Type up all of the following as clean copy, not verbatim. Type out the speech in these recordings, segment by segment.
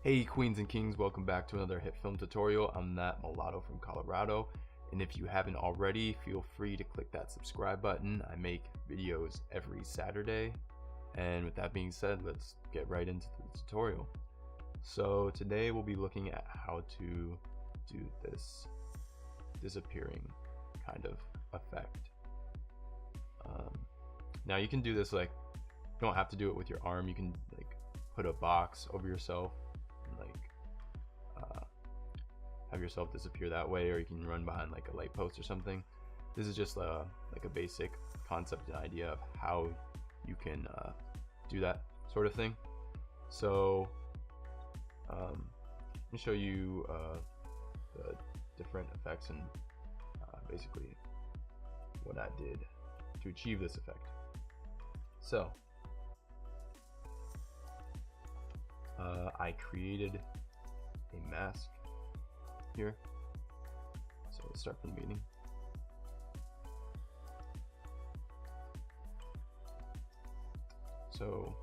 Hey queens and kings, welcome back to another Hitfilm tutorial. I'm that mulatto from Colorado, and if you haven't already, feel free to click that subscribe button. I make videos every Saturday, and with that being said, let's get right into the tutorial. So today we'll be looking at how to do this disappearing kind of effect. Now you can do this, like, you don't have to do it with your arm. You can like put a box over yourself, like have yourself disappear that way, or you can run behind like a light post or something. This is just like a basic concept and idea of how you can do that sort of thing. So let me show you the different effects and basically what I did to achieve this effect. So I created a mask here. So let's start from the beginning. So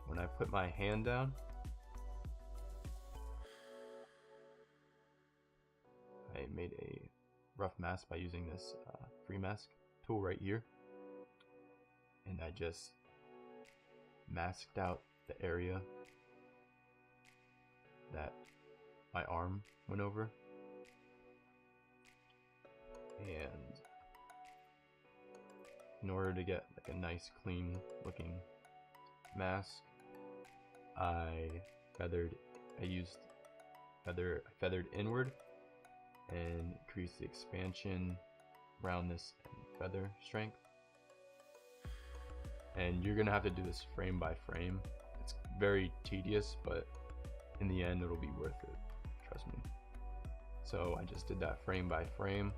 when I put my hand down, I made a rough mask by using this free mask tool right here, and I just masked out the area that my arm went over, and in order to get like a nice clean looking mask, I used feathered inward and increased the expansion, roundness, and feather strength. And you're gonna have to do this frame by frame. It's very tedious, but in the end it'll be worth it, trust me. So I just did that frame by frame,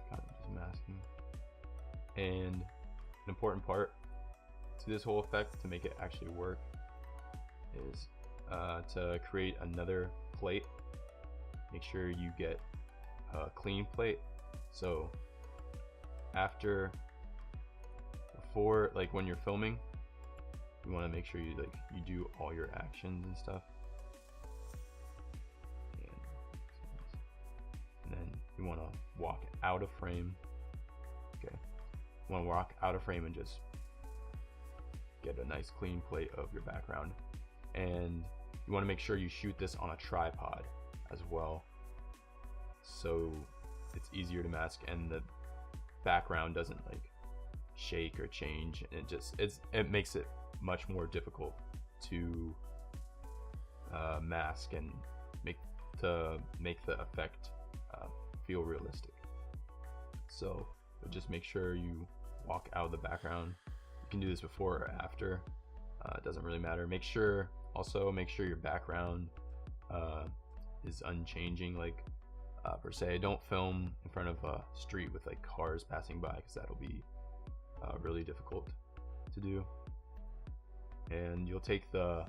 kind of just masking. And an important part to this whole effect, to make it actually work, is to create another plate. Make sure you get a clean plate. So before, like when you're filming, you want to make sure you do all your actions and stuff, and then you want to walk out of frame. Okay, you want to walk out of frame and just get a nice clean plate of your background, and you want to make sure you shoot this on a tripod as well, so it's easier to mask and the background doesn't like shake or change, and it makes it much more difficult to mask and make the effect feel realistic. So just make sure you walk out of the background. You can do this before or after, it doesn't really matter. Make sure your background is unchanging, like per se. Don't film in front of a street with like cars passing by, because that'll be really difficult to do. And you'll take the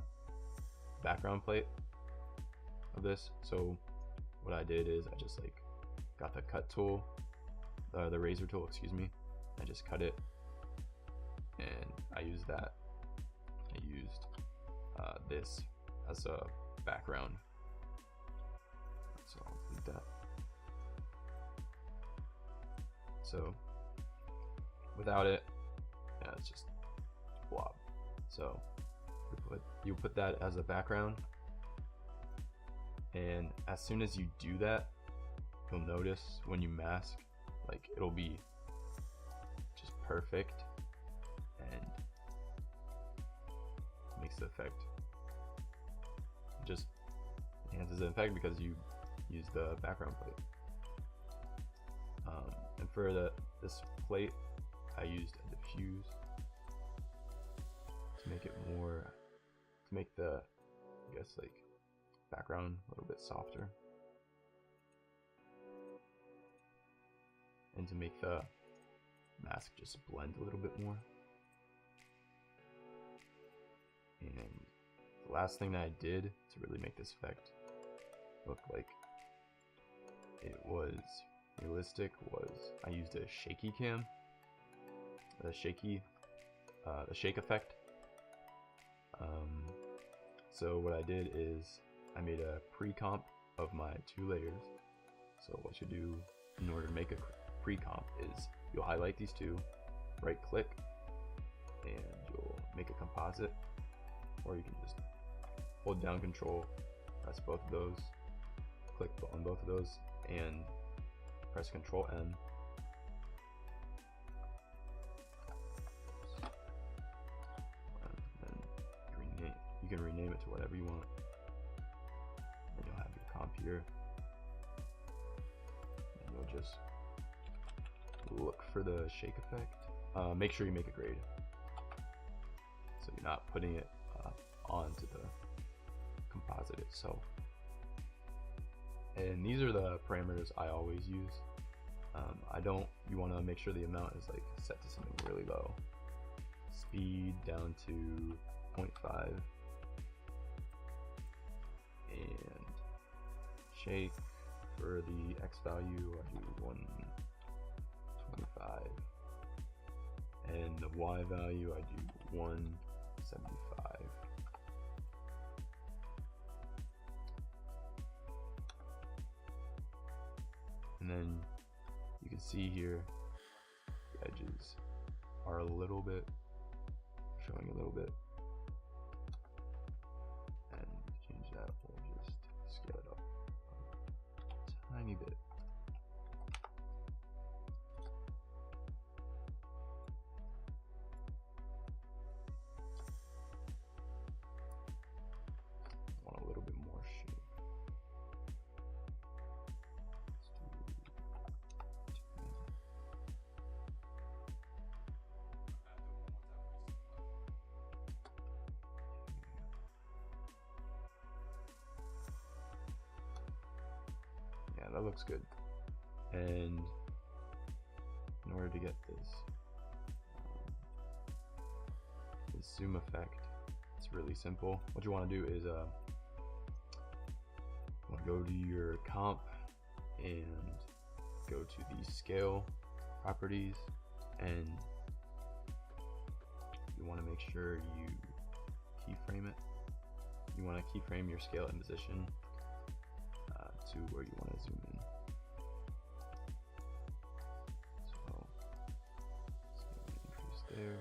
background plate of this. So what I did is I just like got the cut tool, the razor tool, excuse me. I just cut it, and I used that. I used this as a background. So I'll delete that. So without it, yeah, it's just blob. So you put that as a background, and as soon as you do that, you'll notice when you mask, like, it'll be just perfect and makes the effect, just enhances the effect because you use the background plate. And for this plate, I used a diffuse to make the, I guess, like, background a little bit softer, and to make the mask just blend a little bit more. And the last thing that I did to really make this effect look like it was realistic was I used a shaky cam, the shake effect. So what I did is I made a pre-comp of my 2 layers. So what you do in order to make a pre-comp is you'll highlight these 2, right click, and you'll make a composite, or you can just hold down Control, press both of those, click on both of those, and press Control N. And then you can rename it to whatever you want. And you'll have your comp here. And you'll just look for the shake effect. Make sure you make a grade, so you're not putting it onto the composite itself. And these are the parameters I always use. You want to make sure the amount is like set to something really low. Speed down to 0.5, and shake for the X value I do 125, and the Y value I do 175. And then you can see here the edges are a little bit showing a little bit, and to change that we'll just scale it up a tiny bit. I want a little bit more shape. Yeah, that looks good. And in order to get this zoom effect, it's really simple. What you want to do is go to your comp and go to the scale properties, and you want to make sure you keyframe it. You want to keyframe your scale in position to where you want to zoom in. So increase there.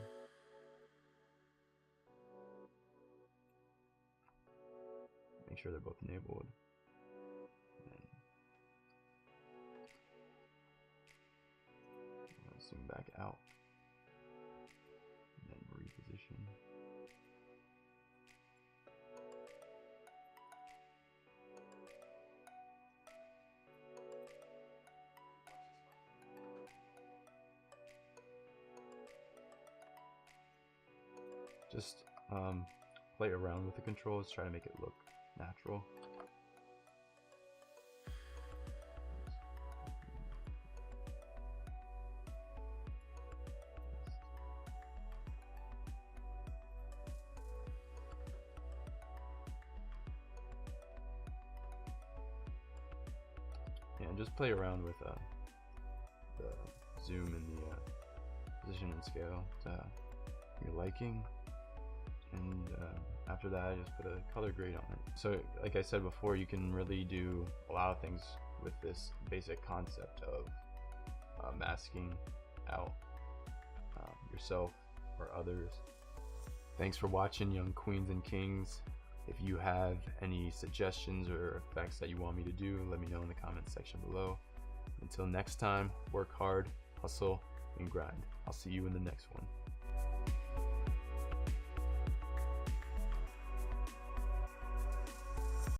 Make sure they're both enabled. And zoom back out. And then reposition. Just play around with the controls, try to make it look natural. Yeah, and just play around with the zoom and the position and scale to your liking. And after that, I just put a color grade on it. So like I said before, you can really do a lot of things with this basic concept of masking out yourself or others. Thanks for watching, young queens and kings. If you have any suggestions or effects that you want me to do, let me know in the comments section below. Until next time, work hard, hustle, and grind. I'll see you in the next one.